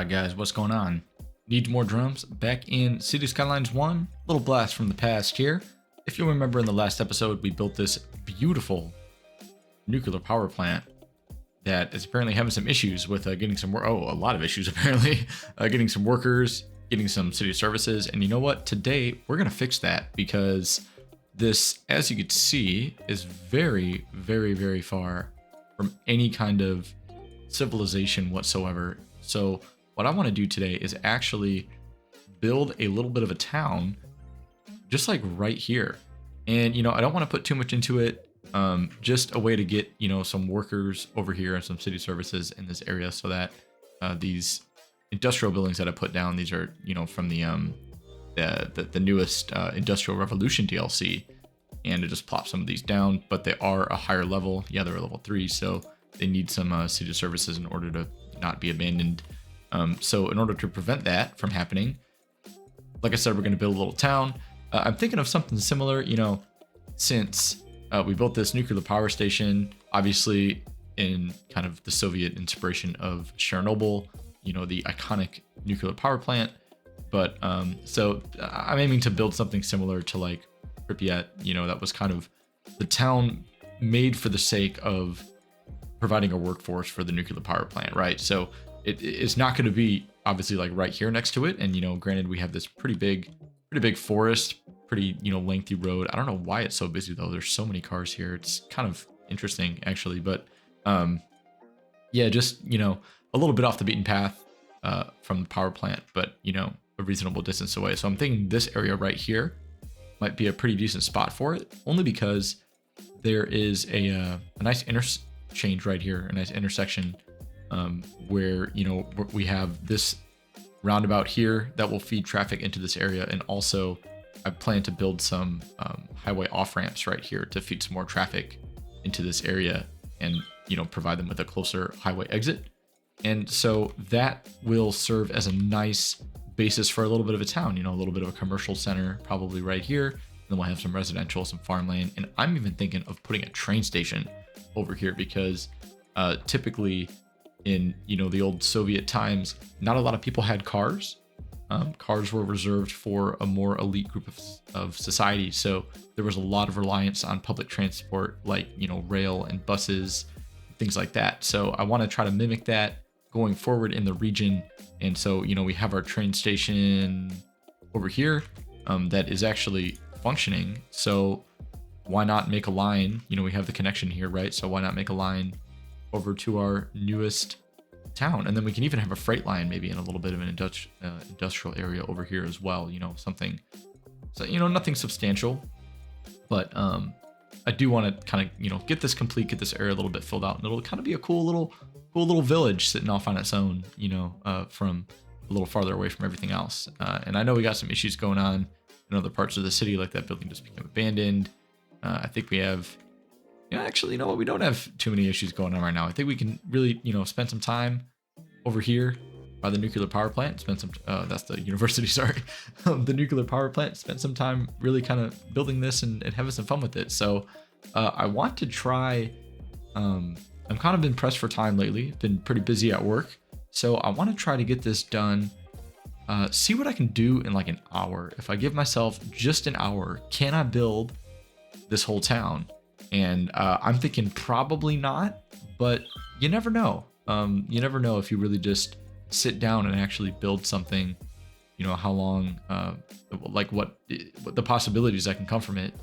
Alright guys, what's going on? Need more drums? Back in City Skylines 1, little blast from the past here. If you'll remember in the last episode, we built this beautiful nuclear power plant that is apparently having some issues with getting some work. Oh, a lot of issues apparently. Getting some workers, getting some city services. And you know what? Today, we're going to fix that because this, as you can see, is very, very, very far from any kind of civilization whatsoever. So what I want to do today is actually build a little bit of a town just like right here. And, you know, I don't want to put too much into it. Just a way to get, you know, some workers over here and some city services in this area so that these industrial buildings that I put down, these are, you know, from the newest Industrial Revolution DLC. And it just plops some of these down, but they are a higher level. Yeah, they're a level 3, so they need some city services in order to not be abandoned. So in order to prevent that from happening, like I said, we're going to build a little town. I'm thinking of something similar, you know, since we built this nuclear power station, obviously in kind of the Soviet inspiration of Chernobyl, you know, the iconic nuclear power plant. But so I'm aiming to build something similar to like Pripyat, you know, that was kind of the town made for the sake of providing a workforce for the nuclear power plant, right? So it's not going to be obviously like right here next to it. And, you know, granted, we have this pretty big forest, pretty, you know, lengthy road. I don't know why it's so busy though. There's so many cars here. It's kind of interesting actually, but yeah, just, you know, a little bit off the beaten path from the power plant, but, you know, a reasonable distance away. So I'm thinking this area right here might be a pretty decent spot for it, only because there is a nice interchange right here, a nice intersection where, you know, we have this roundabout here that will feed traffic into this area. And also I plan to build some highway off ramps right here to feed some more traffic into this area and, you know, provide them with a closer highway exit. And so that will serve as a nice basis for a little bit of a town, you know, a little bit of a commercial center, probably right here. And then we'll have some residential, some farmland. And I'm even thinking of putting a train station over here because typically in, you know, the old Soviet times, not a lot of people had cars. Cars were reserved for a more elite group of society. So there was a lot of reliance on public transport, like, you know, rail and buses, things like that. So I want to try to mimic that going forward in the region. And so, you know, we have our train station over here that is actually functioning. So why not make a line? You know, we have the connection here, right? So why not make a line over to our newest town? And then we can even have a freight line maybe in a little bit of an industrial area over here as well. You know, something, so, you know, nothing substantial, but I do want to kind of, you know, get this complete, get this area a little bit filled out, and it'll kind of be a cool little village sitting off on its own, you know, from a little farther away from everything else. And I know we got some issues going on in other parts of the city, like that building just became abandoned. I think we have, you know, actually, you know what, we don't have too many issues going on right now. I think we can really, you know, spend some time over here by the nuclear power plant, spend some, that's the university, sorry, the nuclear power plant, spend some time really kind of building this and having some fun with it. So I want to try, I'm kind of been pressed for time lately, been pretty busy at work. So I want to try to get this done, see what I can do in like an hour. If I give myself just an hour, can I build this whole town? And I'm thinking probably not, but you never know. You never know if you really just sit down and actually build something, you know, how long, like what the possibilities that can come from it.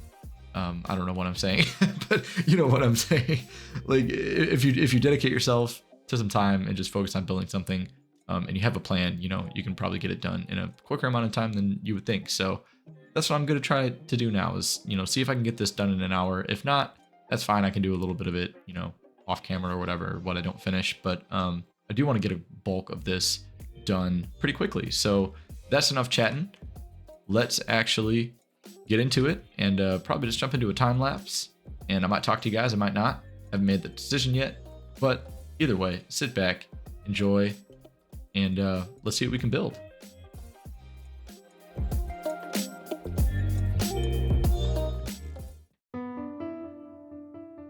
I don't know what I'm saying, but you know what I'm saying. Like if you dedicate yourself to some time and just focus on building something, and you have a plan, you know, you can probably get it done in a quicker amount of time than you would think. So that's what I'm going to try to do now is, you know, see if I can get this done in an hour. If not, that's fine. I can do a little bit of it, you know, off camera or whatever, what I don't finish. But I do want to get a bulk of this done pretty quickly. So that's enough chatting. Let's actually get into it and probably just jump into a time lapse. And I might talk to you guys, I might not. I haven't made the decision yet. But either way, sit back, enjoy, and let's see what we can build.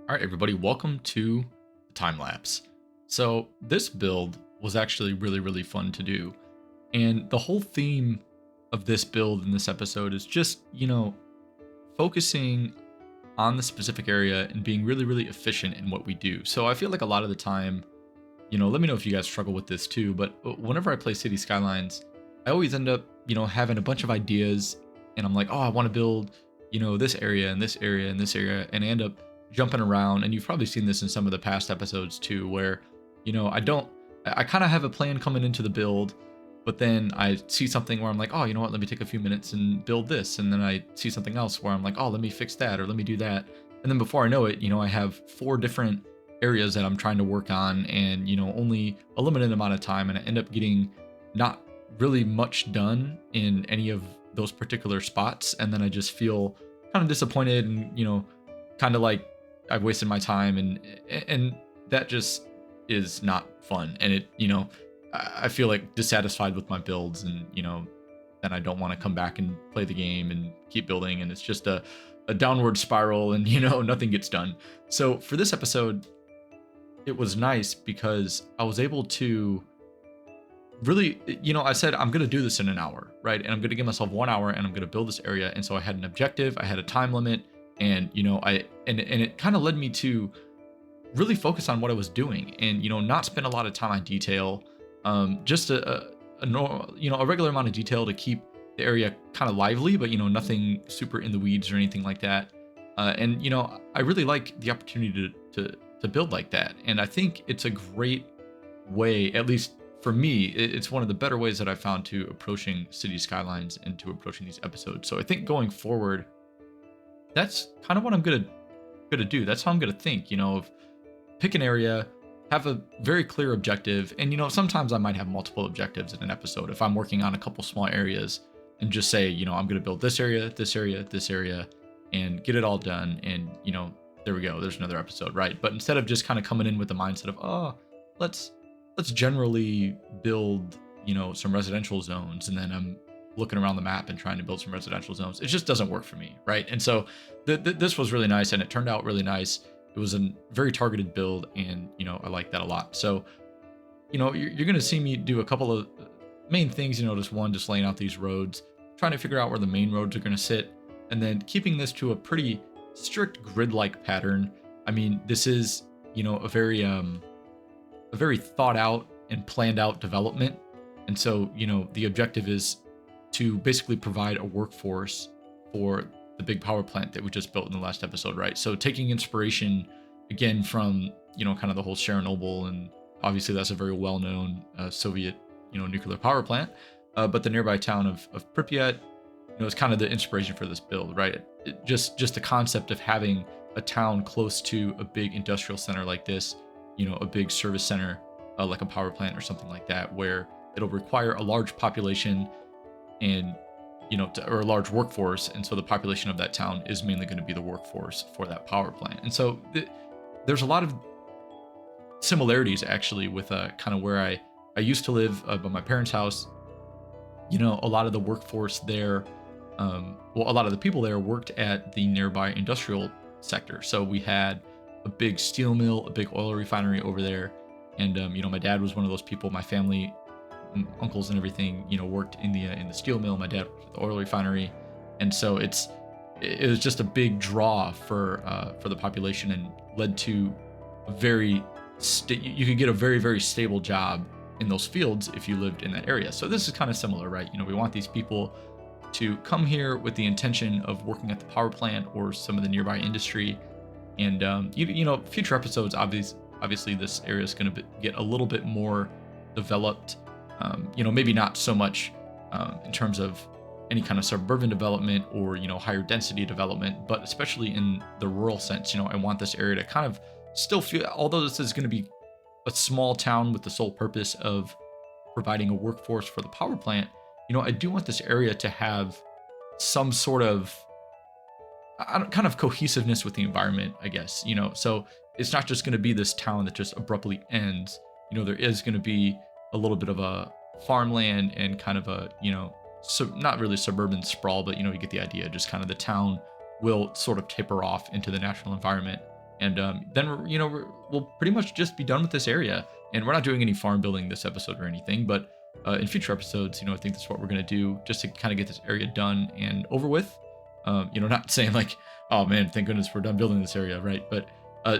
All right, everybody, welcome to the time lapse. So this build was actually really, really fun to do. And the whole theme of this build in this episode is just, focusing on the specific area and being really, really efficient in what we do. So I feel like a lot of the time, let me know if you guys struggle with this too, but whenever I play City Skylines, I always end up, having a bunch of ideas and I'm like, oh, I want to build, this area and this area and this area. And I end up jumping around. And you've probably seen this in some of the past episodes too, where, I kind of have a plan coming into the build, but then I see something where I'm like, oh, you know what, let me take a few minutes and build this. And then I see something else where I'm like, oh, let me fix that or let me do that. And then before I know it, I have 4 different areas that I'm trying to work on and, only a limited amount of time. And I end up getting not really much done in any of those particular spots. And then I just feel kind of disappointed and, kind of like I've wasted my time and that just is not fun. And it, I feel like dissatisfied with my builds and, then I don't want to come back and play the game and keep building. And it's just a downward spiral and, nothing gets done. So for this episode, it was nice because I was able to really, I said, I'm going to do this in an hour, right? And I'm going to give myself 1 hour and I'm going to build this area. And so I had an objective, I had a time limit and, and it kind of led me to really focus on what I was doing and, not spend a lot of time on detail. Just a regular amount of detail to keep the area kind of lively, but nothing super in the weeds or anything like that. And I really like the opportunity to build like that, and I think it's a great way, at least for me, it's one of the better ways that I found to approaching City Skylines and to approaching these episodes. So I think going forward, that's kind of what I'm gonna do. That's how I'm gonna think. Of pick an area, have a very clear objective. And, sometimes I might have multiple objectives in an episode if I'm working on a couple small areas and just say, I'm going to build this area, this area, this area, and get it all done. And, there we go. There's another episode, right? But instead of just kind of coming in with the mindset of, oh, let's generally build, some residential zones. And then I'm looking around the map and trying to build some residential zones. It just doesn't work for me, right? And so this was really nice and it turned out really nice. It was a very targeted build and, I like that a lot. So, you're going to see me do a couple of main things, just laying out these roads, trying to figure out where the main roads are going to sit, and then keeping this to a pretty strict grid-like pattern. I mean, this is, a very thought out and planned out development. And so, the objective is to basically provide a workforce for the big power plant that we just built in the last episode, right? So taking inspiration again from, kind of the whole Chernobyl, and obviously that's a very well-known Soviet, nuclear power plant, but the nearby town of Pripyat, is kind of the inspiration for this build, right? Just the concept of having a town close to a big industrial center like this, a big service center like a power plant or something like that, where it'll require a large population and or a large workforce, and so the population of that town is mainly going to be the workforce for that power plant. And so there's a lot of similarities actually with kind of where I used to live by my parents' house. A lot of the workforce there, a lot of the people there worked at the nearby industrial sector. So we had a big steel mill, a big oil refinery over there, and my dad was one of those people. My family, uncles and everything, worked in the steel mill. My dad worked at the oil refinery, and so it was just a big draw for the population, and led to a you could get a very, very stable job in those fields if you lived in that area. So this is kind of similar, right? We want these people to come here with the intention of working at the power plant or some of the nearby industry, and future episodes, obviously this area is going to get a little bit more developed. Maybe not so much in terms of any kind of suburban development or, higher density development, but especially in the rural sense, I want this area to kind of still feel, although this is going to be a small town with the sole purpose of providing a workforce for the power plant, I do want this area to have some sort of kind of cohesiveness with the environment, I guess, so it's not just going to be this town that just abruptly ends. There is going to be a little bit of a farmland and kind of a, not really suburban sprawl, but, you get the idea. Just kind of the town will sort of taper off into the natural environment. And then we'll pretty much just be done with this area. And we're not doing any farm building this episode or anything, but in future episodes, I think that's what we're going to do, just to kind of get this area done and over with. Not saying like, oh man, thank goodness we're done building this area, right? But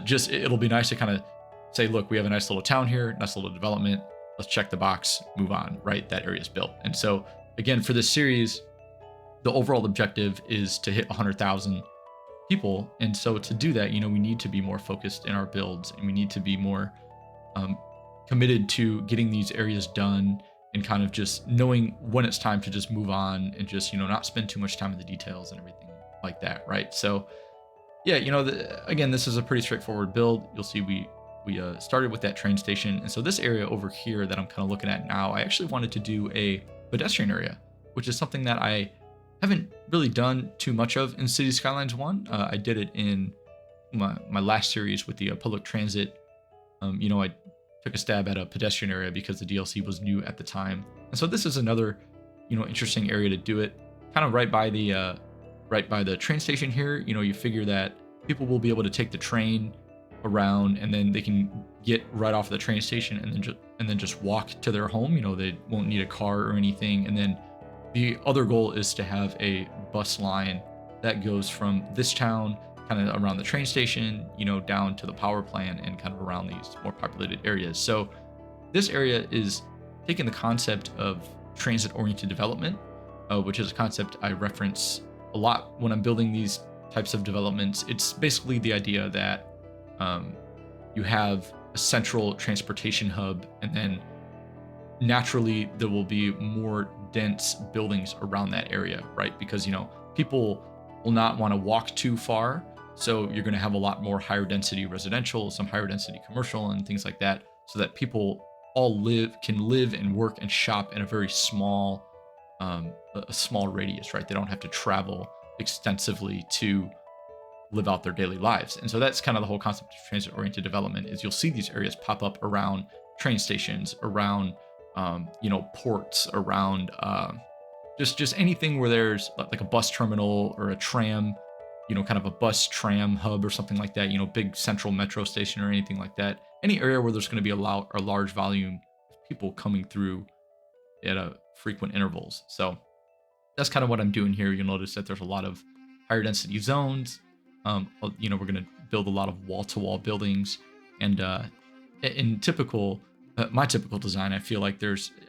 just it'll be nice to kind of say, look, we have a nice little town here, nice little development. Let's check the box, move on, right? That area is built. And so again, for this series, the overall objective is to hit 100,000 people. And so to do that, we need to be more focused in our builds, and we need to be more committed to getting these areas done, and kind of just knowing when it's time to just move on, and just, not spend too much time in the details and everything like that, right? So yeah, again, this is a pretty straightforward build. You'll see we started with that train station. And so this area over here that I'm kind of looking at now, I actually wanted to do a pedestrian area, which is something that I haven't really done too much of in City Skylines 1. I did it in my last series with the public transit. I took a stab at a pedestrian area because the DLC was new at the time. And so this is another, interesting area to do it, kind of right by the train station here. You figure that people will be able to take the train around, and then they can get right off the train station and then just walk to their home. They won't need a car or anything. And then the other goal is to have a bus line that goes from this town kind of around the train station, down to the power plant and kind of around these more populated areas. So this area is taking the concept of transit-oriented development, which is a concept I reference a lot when I'm building these types of developments. It's basically the idea that you have a central transportation hub, and then naturally there will be more dense buildings around that area, right? Because people will not want to walk too far, so you're going to have a lot more higher density residential, some higher density commercial, and things like that, so that people all can live and work and shop in a very small a small radius, right? They don't have to travel extensively to live out their daily lives. And so that's kind of the whole concept of transit-oriented development. Is you'll see these areas pop up around train stations, around ports, around just anything where there's like a bus terminal or a tram, kind of a bus tram hub or something like that, big central metro station or anything like that. Any area where there's going to be a large volume of people coming through at frequent intervals. So that's kind of what I'm doing here. You'll notice that there's a lot of higher density zones. We're going to build a lot of wall-to-wall buildings, and in my typical design, I feel like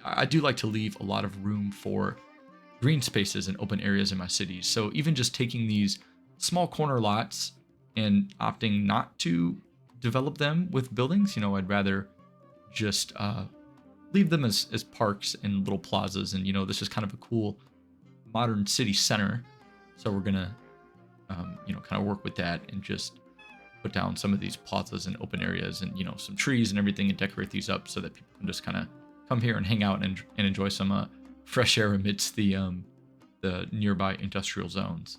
I do like to leave a lot of room for green spaces and open areas in my cities. So even just taking these small corner lots and opting not to develop them with buildings, I'd rather just leave them as parks and little plazas. And this is kind of a cool modern city center, so we're gonna kind of work with that and just put down some of these plazas and open areas, and some trees and everything, and decorate these up so that people can just kind of come here and hang out and enjoy some fresh air amidst the nearby industrial zones.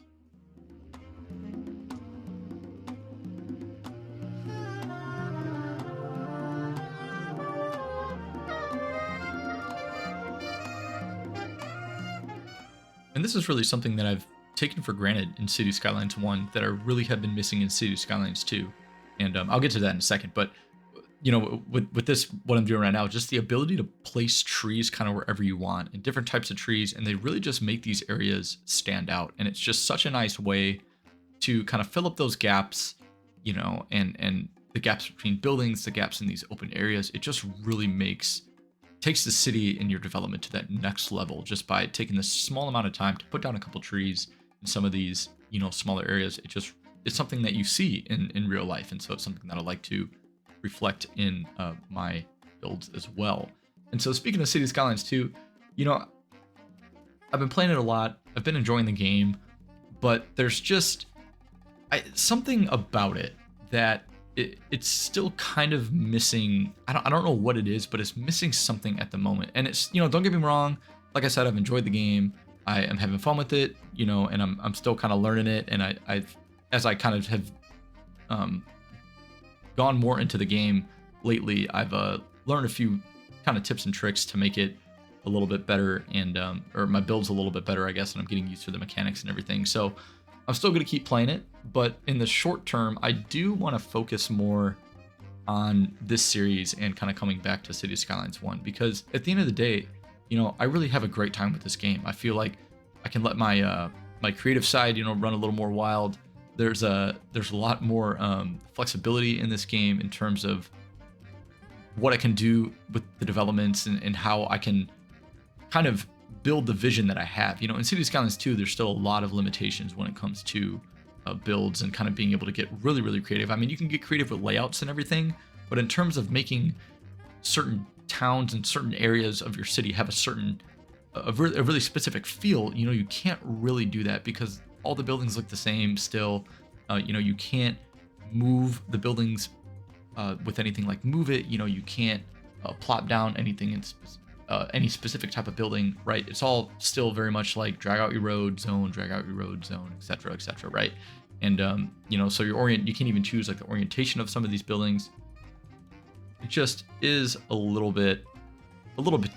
And this is really something that I've taken for granted in City Skylines 1 that I really have been missing in City Skylines 2. And I'll get to that in a second. But, with this, what I'm doing right now, just the ability to place trees kind of wherever you want, and different types of trees, and they really just make these areas stand out. And it's just such a nice way to kind of fill up those gaps, and the gaps between buildings, the gaps in these open areas. It just really takes the city and your development to that next level, just by taking this small amount of time to put down a couple trees in some of these, smaller areas. It's something that you see in real life. And so it's something that I like to reflect in my builds as well. And so speaking of City Skylines 2, I've been playing it a lot. I've been enjoying the game, but there's just something about it that it's still kind of missing. I don't know what it is, but it's missing something at the moment. And it's, don't get me wrong. Like I said, I've enjoyed the game. I am having fun with it, and I'm still kind of learning it. And as I kind of have gone more into the game lately, I've learned a few kind of tips and tricks to make it a little bit better, and or my build's a little bit better, I guess, and I'm getting used to the mechanics and everything. So I'm still going to keep playing it, but in the short term, I do want to focus more on this series and kind of coming back to City Skylines 1, because at the end of the day, I really have a great time with this game. I feel like I can let my my creative side, run a little more wild. There's a lot more flexibility in this game in terms of what I can do with the developments and how I can kind of build the vision that I have. In City Skylines 2, there's still a lot of limitations when it comes to builds and kind of being able to get really, really creative. I mean, you can get creative with layouts and everything, but in terms of making certain towns and certain areas of your city have a really specific feel, you can't really do that because all the buildings look the same still. You can't move the buildings with anything like Move It. You can't plop down anything in any specific type of building, right? It's all still very much like drag out your road zone, etc., right? And so you can't even choose like the orientation of some of these buildings. It just is a little bit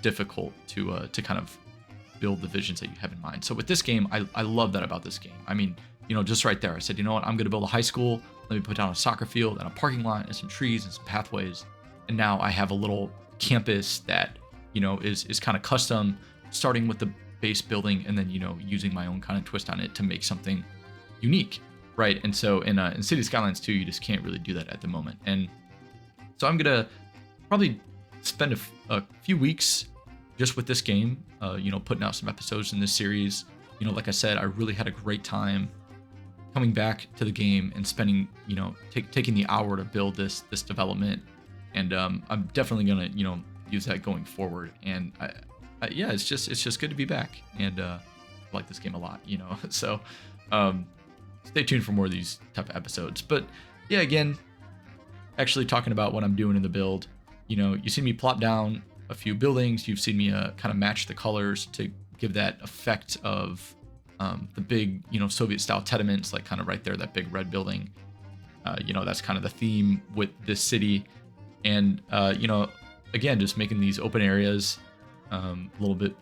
difficult to kind of build the visions that you have in mind. So with this game, I love that about this game. I mean, just right there, I said, I'm going to build a high school. Let me put down a soccer field and a parking lot and some trees and some pathways. And now I have a little campus that, is kind of custom, starting with the base building and then, using my own kind of twist on it to make something unique, right? And so in City Skylines 2, you just can't really do that at the moment. And so I'm going to probably spend a few weeks just with this game, putting out some episodes in this series. Like I said, I really had a great time coming back to the game and spending, taking the hour to build this development. And I'm definitely gonna, use that going forward. And yeah, it's just good to be back. And I like this game a lot, So stay tuned for more of these type of episodes. But yeah, again, actually talking about what I'm doing in the build, you see me plop down a few buildings. You've seen me kind of match the colors to give that effect of the big, Soviet style tenements, like kind of right there, that big red building. That's kind of the theme with this city. And, again, just making these open areas a little bit,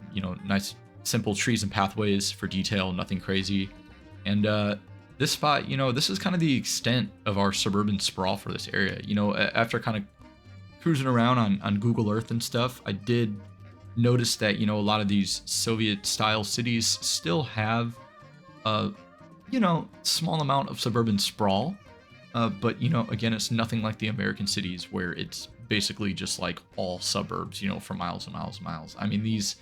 nice, simple trees and pathways for detail, nothing crazy. And this spot, this is kind of the extent of our suburban sprawl for this area. After kind of cruising around on Google Earth and stuff, I did notice that, a lot of these Soviet style cities still have a, small amount of suburban sprawl. But, again, it's nothing like the American cities where it's basically just like all suburbs, for miles and miles and miles. I mean, these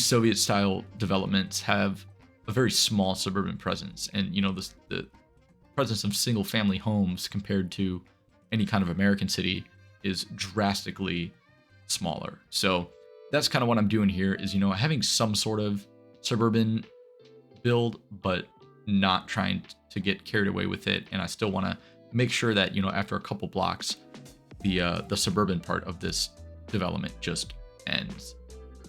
Soviet style developments have a very small suburban presence, and, the presence of single family homes compared to any kind of American city is drastically smaller. So that's kind of what I'm doing here is, having some sort of suburban build, but not trying to get carried away with it. And I still want to make sure that, after a couple blocks, the suburban part of this development just ends.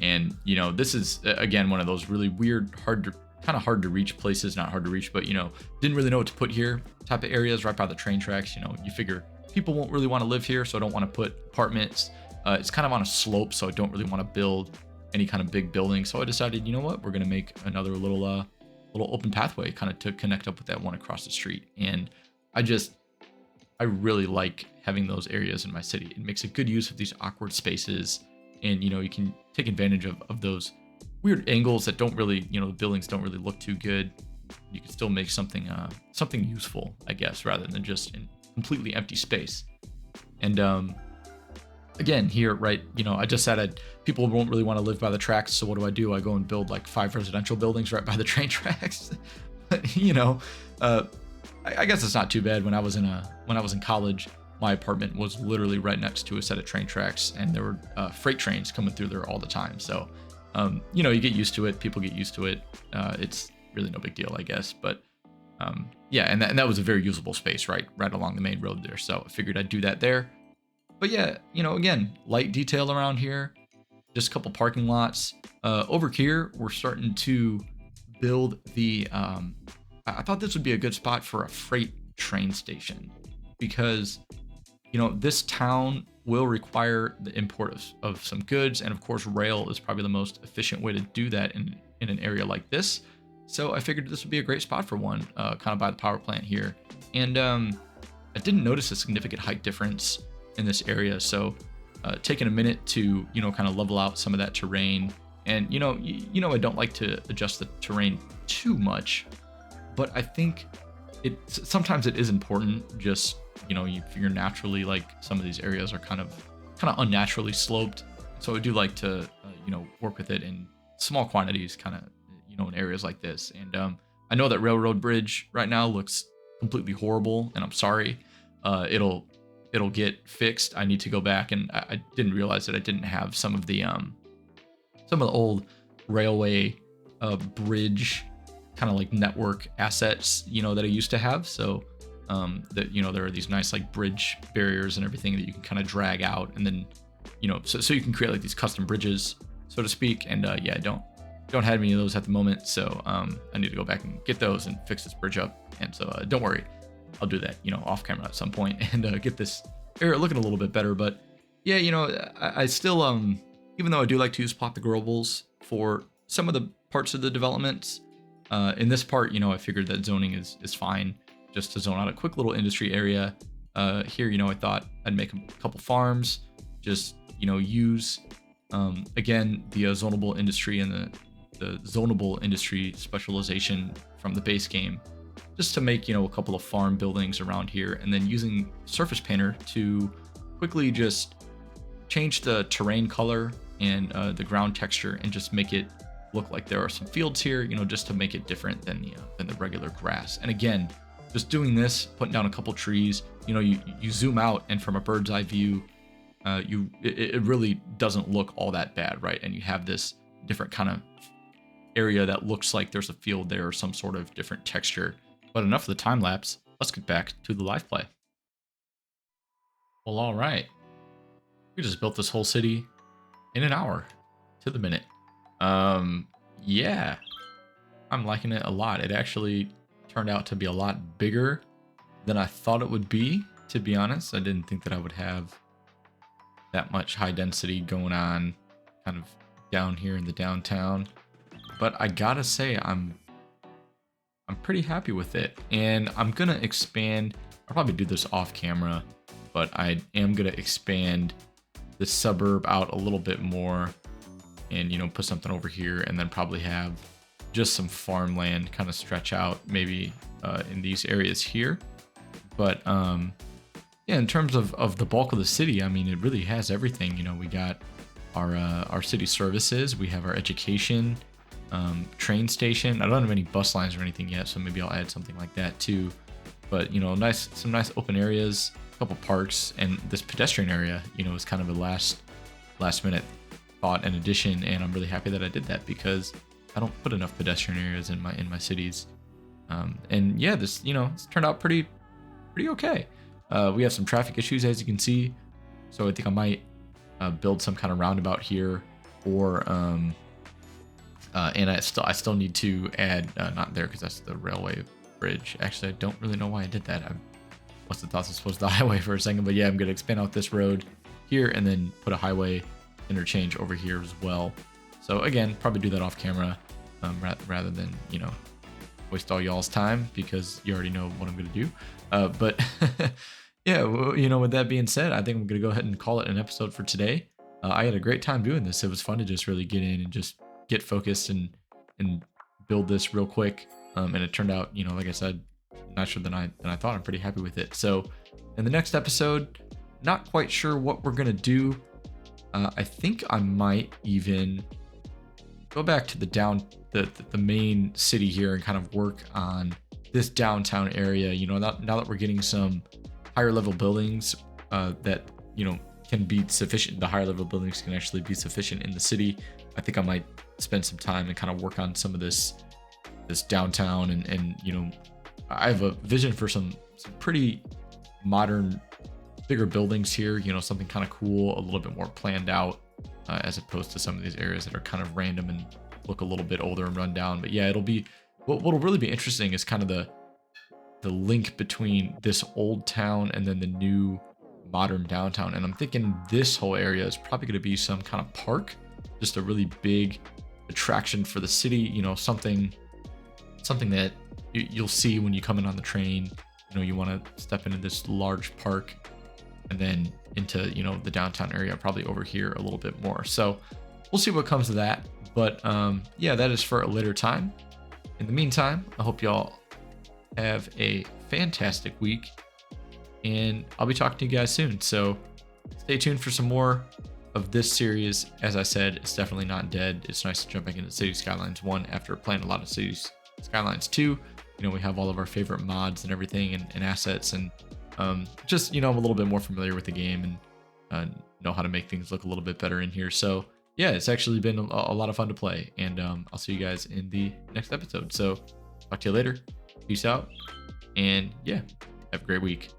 And, this is, again, one of those really weird, hard to reach places, not hard to reach, but, didn't really know what to put here type of areas right by the train tracks. You figure people won't really want to live here, so I don't want to put apartments. It's kind of on a slope, so I don't really want to build any kind of big building. So I decided, you know what, we're going to make another little open pathway kind of to connect up with that one across the street. And I really like having those areas in my city. It makes a good use of these awkward spaces, and, you can take advantage of those weird angles that don't really, the buildings don't really look too good. You can still make something useful, I guess, rather than just in completely empty space. And again, here, right, I just said people won't really want to live by the tracks, so what do? I go and build like 5 residential buildings right by the train tracks. I guess it's not too bad. When I was in college, my apartment was literally right next to a set of train tracks, and there were freight trains coming through there all the time. So you get used to it. People get used to it. It's really no big deal, I guess. But yeah, and that was a very usable space right along the main road there. So I figured I'd do that there. But yeah, again, light detail around here, just a couple parking lots. Over here, we're starting to build the, I thought this would be a good spot for a freight train station, because, this town will require the import of some goods. And of course, rail is probably the most efficient way to do that in an area like this. So I figured this would be a great spot for one, kind of by the power plant here. And I didn't notice a significant height difference in this area. So taking a minute to, kind of level out some of that terrain. And, I don't like to adjust the terrain too much, but I think sometimes it is important. Just, you're naturally, like, some of these areas are kind of unnaturally sloped. So I do like to, work with it in small quantities, kind of, in areas like this. And I know that railroad bridge right now looks completely horrible, and I'm sorry. It'll get fixed. I need to go back, and I didn't realize that I didn't have some of the old railway bridge kind of like network assets, that I used to have. So that there are these nice like bridge barriers and everything that you can kind of drag out, and then so you can create like these custom bridges, so to speak. And yeah, I don't have any of those at the moment, so I need to go back and get those and fix this bridge up. And so don't worry, I'll do that off camera at some point and get this area looking a little bit better. But yeah, I still even though I do like to use plot the globals for some of the parts of the developments, in this part, I figured that zoning is fine, just to zone out a quick little industry area. Here, I thought I'd make a couple farms, just use again the zonable industry and the zonable industry specialization from the base game, just to make a couple of farm buildings around here, and then using Surface Painter to quickly just change the terrain color and the ground texture, and just make it look like there are some fields here, just to make it different than the regular grass. And again, just doing this, putting down a couple trees, you zoom out, and from a bird's eye view, it really doesn't look all that bad, right? And you have this different kind of area that looks like there's a field there or some sort of different texture. But enough of the time lapse. Let's get back to the live play. Well, all right. We just built this whole city in an hour to the minute. Yeah, I'm liking it a lot. It actually turned out to be a lot bigger than I thought it would be, to be honest. I didn't think that I would have that much high density going on kind of down here in the downtown. But I gotta say, I'm pretty happy with it. And I'm gonna expand. I'll probably do this off camera, but I am gonna expand the suburb out a little bit more, and put something over here, and then probably have just some farmland kind of stretch out maybe in these areas here. But yeah, in terms of the bulk of the city, I mean, it really has everything. We got our city services, we have our education, train station. I don't have any bus lines or anything yet, so maybe I'll add something like that too. But some nice open areas, a couple parks, and this pedestrian area is kind of a last minute thought and addition, and I'm really happy that I did that, because I don't put enough pedestrian areas in my cities. And yeah, this it's turned out pretty okay. We have some traffic issues, as you can see, so I think I might build some kind of roundabout here, or and I still need to add not there, because that's the railway bridge. Actually, I don't really know why I did that. I must have thought this was the highway for a second, but yeah, I'm gonna expand out this road here, and then put a highway interchange over here as well. So again, probably do that off camera, rather than waste all y'all's time, because you already know what I'm gonna do. But yeah, with that being said, I think I'm gonna go ahead and call it an episode for today. I had a great time doing this. It was fun to just really get in and just get focused and build this real quick. And it turned out, like I said, nicer than I thought. I'm pretty happy with it. So in the next episode, not quite sure what we're gonna do. I think I might even go back to the main city here and kind of work on this downtown area. Now that we're getting some higher level buildings that can be sufficient. The higher level buildings can actually be sufficient in the city. I think I might spend some time and kind of work on some of this downtown, and I have a vision for some pretty modern, bigger buildings here, something kind of cool, a little bit more planned out, as opposed to some of these areas that are kind of random and look a little bit older and run down. But yeah, it'll be what'll really be interesting is kind of the link between this old town and then the new modern downtown. And I'm thinking this whole area is probably going to be some kind of park, just a really big attraction for the city, something something that you'll see when you come in on the train. You know, you want to step into this large park and then into, you know, the downtown area, probably over here a little bit more. So we'll see what comes of that. But yeah, that is for a later time. In the meantime, I hope y'all have a fantastic week, and I'll be talking to you guys soon. So stay tuned for some more of this series. As I said, it's definitely not dead. It's nice to jump back into City Skylines 1 after playing a lot of Cities Skylines 2. You know, we have all of our favorite mods and everything, and assets, and just, you know, I'm a little bit more familiar with the game and know how to make things look a little bit better in here. So yeah, it's actually been a lot of fun to play, and I'll see you guys in the next episode. So talk to you later. Peace out, and yeah, have a great week.